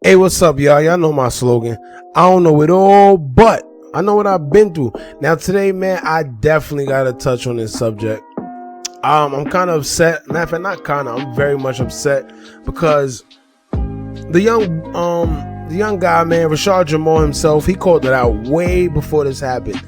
Hey, what's up, y'all? Y'all know my slogan. I don't know it all, but I know what I've been through. Now, today, man, I definitely got to touch on this subject. I'm kind of upset. Matter of fact, not kind of. I'm very much upset because the young guy, man, Rashad Jamal himself, he called it out way before this happened.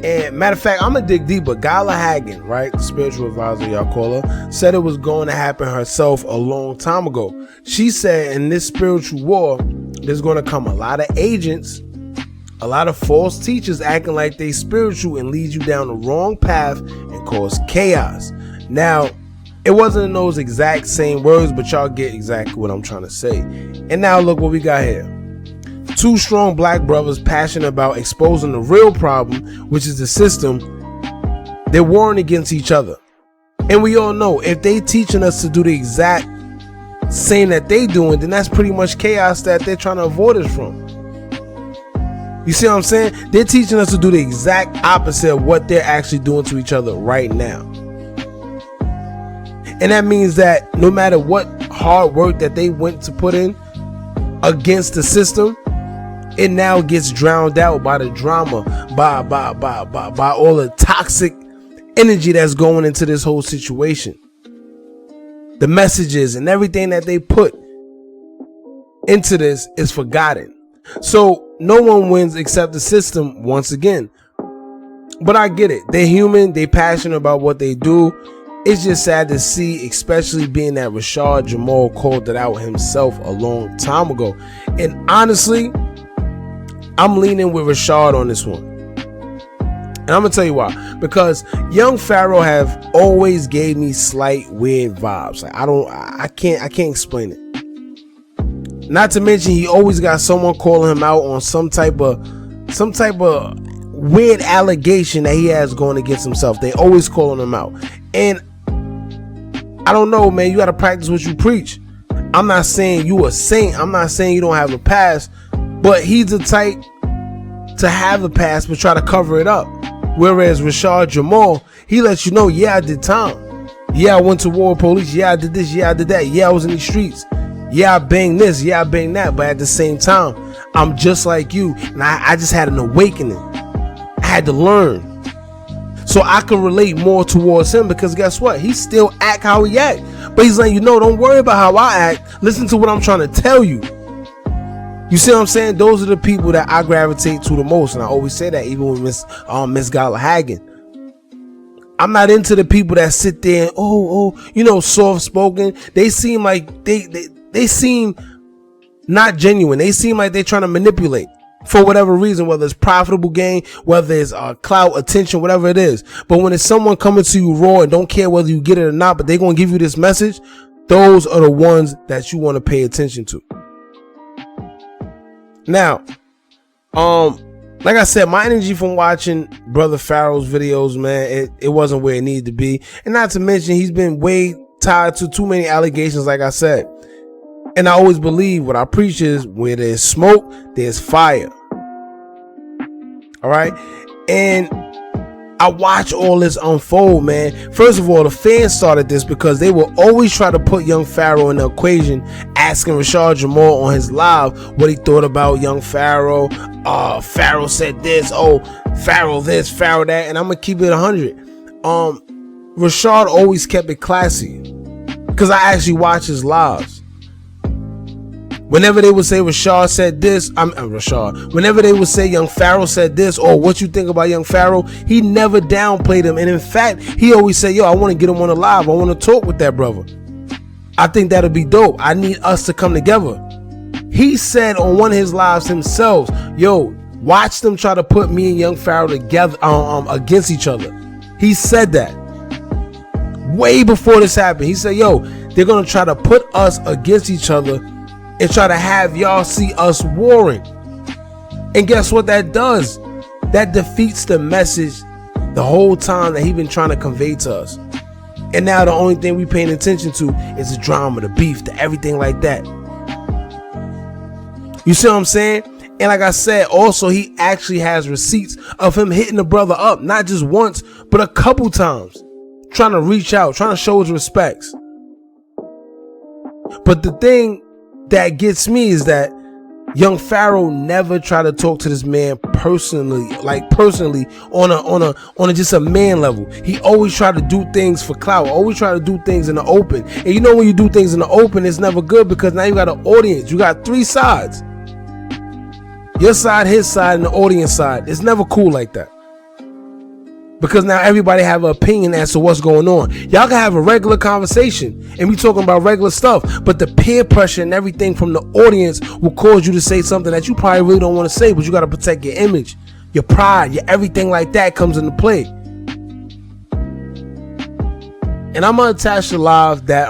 And matter of fact, I'm gonna dig deeper. Gala Hagen, right, the spiritual advisor, y'all call her, said it was going to happen herself a long time ago. She said in this spiritual war, there's going to come a lot of agents, a lot of false teachers acting like they spiritual and lead you down the wrong path and cause chaos. Now, it wasn't in those exact same words, but y'all get exactly what I'm trying to say. And now look what we got here. Two strong black brothers passionate about exposing the real problem, which is the system. They're warring against each other. And we all know if they teaching us to do the exact same that they doing, then that's pretty much chaos that they're trying to avoid us from. You see what I'm saying? They're teaching us to do the exact opposite of what they're actually doing to each other right now. And that means that no matter what hard work that they went to put in against the system, it now gets drowned out by the drama, by all the toxic energy that's going into this whole situation. The messages and everything that they put into this is forgotten. So no one wins except the system once again. But I get it. They're human. They're passionate about what they do. It's just sad to see, especially being that Rashad Jamal called it out himself a long time ago. And honestly, I'm leaning with Rashad on this one. And I'm gonna tell you why. Because young Pharaoh have always gave me slight weird vibes. Like I can't explain it. Not to mention he always got someone calling him out on some type of weird allegation that he has going against himself. They always calling him out. And I don't know, man, you gotta practice what you preach. I'm not saying you a saint. I'm not saying you don't have a past. But he's the type to have a past but try to cover it up. Whereas Rashad Jamal, he lets you know, yeah, I did time. Yeah, I went to war with police. Yeah, I did this. Yeah, I did that. Yeah, I was in the streets. Yeah, I banged this. Yeah, I banged that. But at the same time, I'm just like you. And I just had an awakening. I had to learn. So I can relate more towards him because guess what? He still act how he act. But he's like, don't worry about how I act. Listen to what I'm trying to tell you. You see what I'm saying? Those are the people that I gravitate to the most. And I always say that even with Miss Gala Hagen. I'm not into the people that sit there and, soft spoken. They seem like they seem not genuine. They seem like they're trying to manipulate for whatever reason, whether it's profitable gain, whether it's clout, attention, whatever it is. But when it's someone coming to you raw and don't care whether you get it or not, but they're going to give you this message, those are the ones that you want to pay attention to. Now, like I said, my energy from watching Brother Pharaoh's videos, man, it wasn't where it needed to be. And not to mention, he's been way tied to too many allegations, like I said. And I always believe what I preach is where there's smoke, there's fire. All right. And I watch all this unfold, man. First of all, the fans started this because they will always try to put young Pharaoh in the equation, asking Rashad Jamal on his live what he thought about young Pharaoh. Pharaoh said this. Oh, Pharaoh this, Pharaoh that. And I'm going to keep it 100. Rashad always kept it classy because I actually watch his lives. Whenever they would say Rashad said this, whenever they would say young Pharaoh said this, or what you think about young Pharaoh, he never downplayed him. And in fact, he always said, I want to get him on the live. I want to talk with that brother. I think that'll be dope. I need us to come together. He said on one of his lives himself, watch them try to put me and young Pharaoh together against each other. He said that way before this happened. He said, they're going to try to put us against each other and try to have y'all see us warring. And guess what that does? That defeats the message the whole time that he been trying to convey to us. And now the only thing we paying attention to is the drama, the beef, the everything like that. You see what I'm saying? And like I said, also he actually has receipts of him hitting the brother up, not just once, but a couple times, trying to reach out, trying to show his respects. But the thing that gets me is that young Pharaoh never tried to talk to this man personally, on a just a man level. He always tried to do things for clout, always try to do things in the open. And you know, when you do things in the open, it's never good, because now you got an audience. You got three sides: your side, his side, and the audience side. It's never cool like that, because now everybody have an opinion as to what's going on. Y'all can have a regular conversation and we talking about regular stuff, but the peer pressure and everything from the audience will cause you to say something that you probably really don't want to say, but you got to protect your image, your pride, your everything like that comes into play. And I'm gonna attach the live that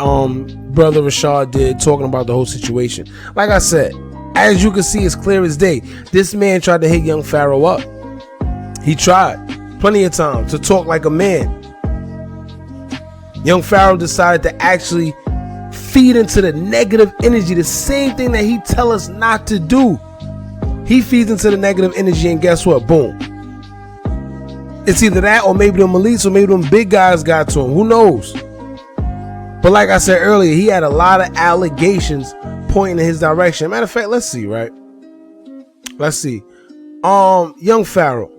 brother Rashad did talking about the whole situation. Like I said, as you can see, it's clear as day. This man tried to hit young Pharaoh up. He tried plenty of time to talk like a man. Young Pharaoh decided to actually feed into the negative energy, the same thing that he tell us not to do. He feeds into the negative energy, and guess what? Boom. It's either that, or maybe the elites, or maybe them big guys got to him. Who knows? But like I said earlier, he had a lot of allegations pointing in his direction. Matter of fact, let's see, right? Let's see. Young Pharaoh.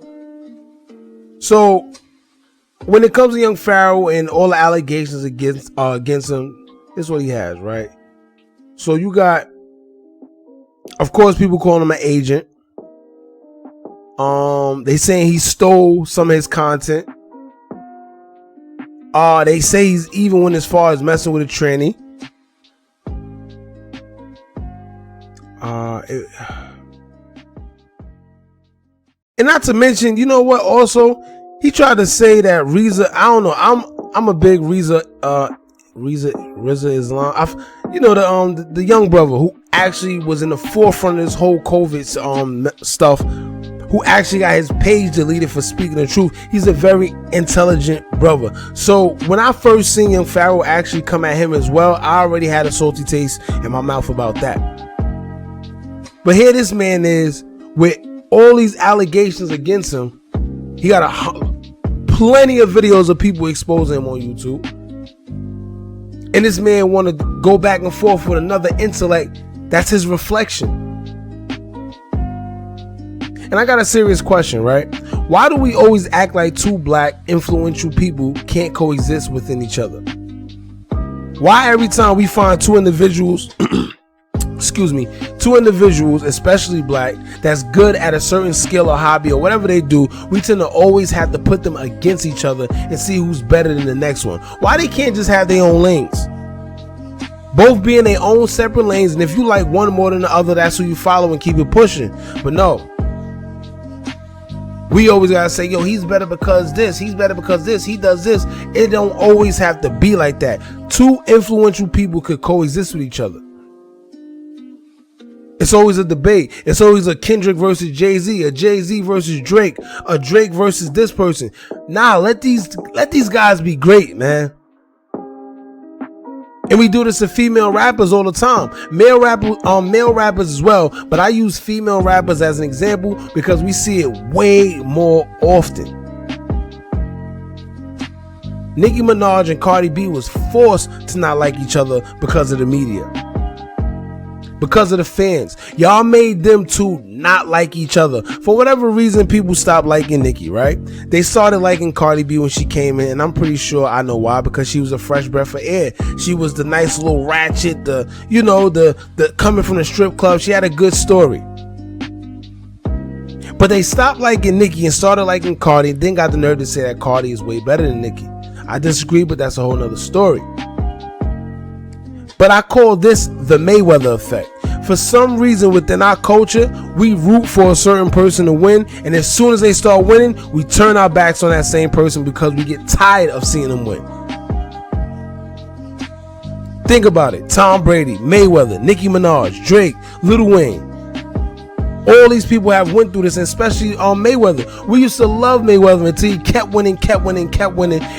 So when it comes to young Pharaoh and all the allegations against him, this is what he has, right? So you got, of course, people calling him an agent. They saying he stole some of his content. They say he's even went as far as messing with a tranny. And not to mention, you know what? Also, he tried to say that Reza. I don't know. I'm a big Reza Islam. You know, the young brother who actually was in the forefront of this whole COVID stuff, who actually got his page deleted for speaking the truth. He's a very intelligent brother. So when I first seen young Pharaoh actually come at him as well, I already had a salty taste in my mouth about that. But here this man is with all these allegations against him. He got plenty of videos of people exposing him on YouTube. And this man want to go back and forth with another intellect. That's his reflection. And I got a serious question, right? Why do we always act like two black influential people can't coexist within each other? Why every time we find two individuals two individuals, especially black, that's good at a certain skill or hobby or whatever they do, we tend to always have to put them against each other and see who's better than the next one? Why they can't just have their own lanes? Both be in their own separate lanes, and if you like one more than the other, that's who you follow and keep it pushing. But no. We always gotta say, yo, he's better because this, he's better because this, he does this. It don't always have to be like that. Two influential people could coexist with each other. It's always a debate. It's always a Kendrick versus Jay-Z, a Jay-Z versus Drake, a Drake versus this person. Nah, let these guys be great, man. And we do this to female rappers all the time. Male rappers as well, but I use female rappers as an example because we see it way more often. Nicki Minaj and Cardi B was forced to not like each other because of the media. Because of the fans. Y'all made them two not like each other. For whatever reason, people stopped liking Nicki, right? They started liking Cardi B when she came in, and I'm pretty sure I know why, because she was a fresh breath of air. She was the nice little ratchet, the coming from the strip club. She had a good story. But they stopped liking Nicki and started liking Cardi, and then got the nerve to say that Cardi is way better than Nicki. I disagree, but that's a whole nother story. But I call this the Mayweather effect. For some reason within our culture, we root for a certain person to win, and as soon as they start winning, we turn our backs on that same person because we get tired of seeing them win. Think about it. Tom Brady, Mayweather, Nicki Minaj, Drake, Lil Wayne. All these people have went through this, and especially Mayweather. We used to love Mayweather until he kept winning,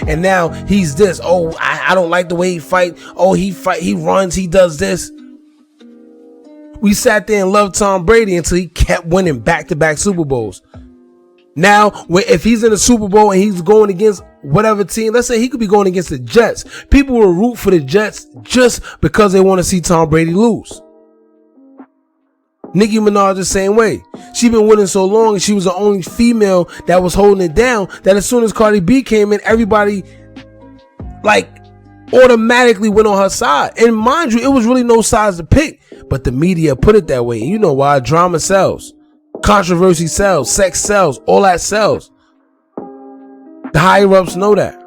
and now he's this. Oh, I don't like the way he fight. Oh, he runs, he does this. We sat there and loved Tom Brady until he kept winning back-to-back Super Bowls. Now, if he's in a Super Bowl and he's going against whatever team, let's say he could be going against the Jets. People will root for the Jets just because they want to see Tom Brady lose. Nicki Minaj the same way. She been winning so long, and she was the only female that was holding it down, that as soon as Cardi B came in, everybody like automatically went on her side. And mind you, it was really no sides to pick, but the media put it that way. And you know why? Drama sells, controversy sells, sex sells, all that sells. The higher ups know that.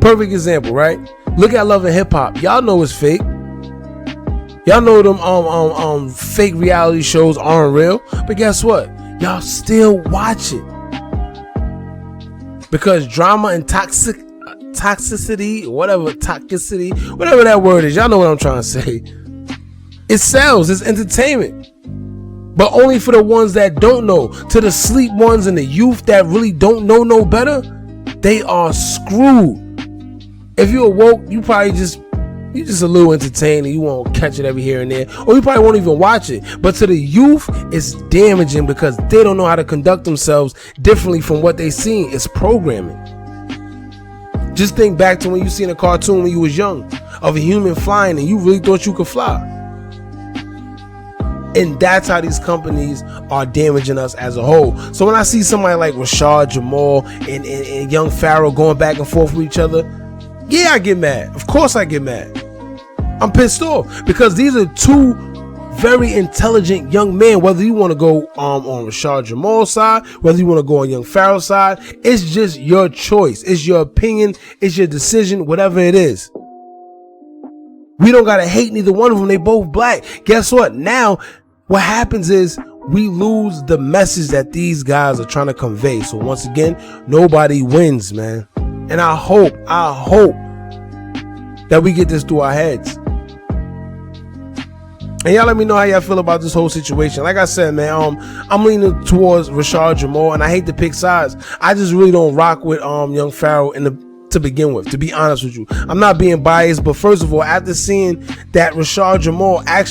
Perfect example, right? Look at Love and Hip Hop. Y'all know it's fake. Y'all know them fake reality shows aren't real. But guess what? Y'all still watch it. Because drama and toxicity, whatever that word is. Y'all know what I'm trying to say. It sells. It's entertainment. But only for the ones that don't know. To the sleep ones and the youth that really don't know no better, they are screwed. If you awoke, you just a little entertained and you won't catch it every here and there, or you probably won't even watch it. But to the youth, it's damaging because they don't know how to conduct themselves differently from what they seen. It's programming. Just think back to when you seen a cartoon when you was young of a human flying and you really thought you could fly. And that's how these companies are damaging us as a whole. So when I see somebody like Rashad Jamal and young Pharaoh going back and forth with each other, yeah, I get mad. Of course I get mad. I'm pissed off because these are two very intelligent young men. Whether you want to go on Rashad Jamal's side, whether you want to go on young Pharaoh's side, it's just your choice. It's your opinion. It's your decision, whatever it is. We don't got to hate neither one of them. They both black. Guess what? Now, what happens is we lose the message that these guys are trying to convey. So once again, nobody wins, man. And I hope that we get this through our heads. And y'all let me know how y'all feel about this whole situation. Like I said, man, I'm leaning towards Rashad Jamal, and I hate to pick sides. I just really don't rock with young Pharaoh to begin with, to be honest with you. I'm not being biased, but first of all, after seeing that Rashad Jamal I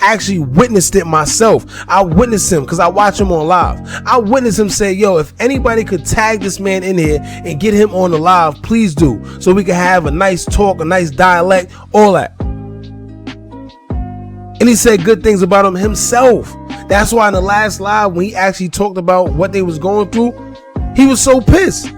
actually witnessed it myself. I witnessed him because I watch him on live. I witnessed him say, yo, if anybody could tag this man in here and get him on the live, please do, so we can have a nice talk, a nice dialect, all that. And he said good things about him himself. That's why in the last live, when he actually talked about what they was going through, he was so pissed.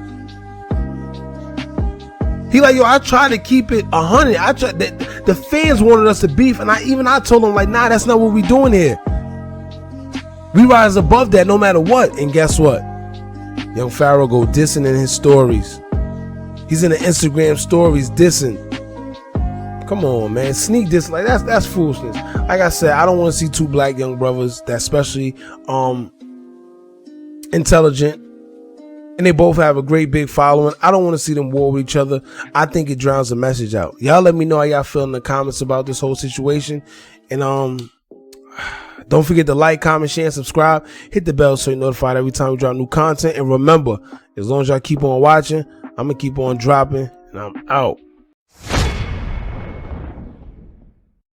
He like, yo, I tried to keep it 100. I tried. The fans wanted us to beef, and I told them, like, nah, that's not what we doing here. We rise above that no matter what. And guess what? Young Pharaoh go dissing in his stories. He's in the Instagram stories dissing. Come on, man, sneak diss, like that's foolishness. Like I said, I don't want to see two black young brothers that especially intelligent. And they both have a great big following. I don't want to see them war with each other. I think it drowns the message out. Y'all let me know how y'all feel in the comments about this whole situation. And don't forget to like, comment, share, and subscribe. Hit the bell so you're notified every time we drop new content. And remember, as long as y'all keep on watching, I'm going to keep on dropping. And I'm out.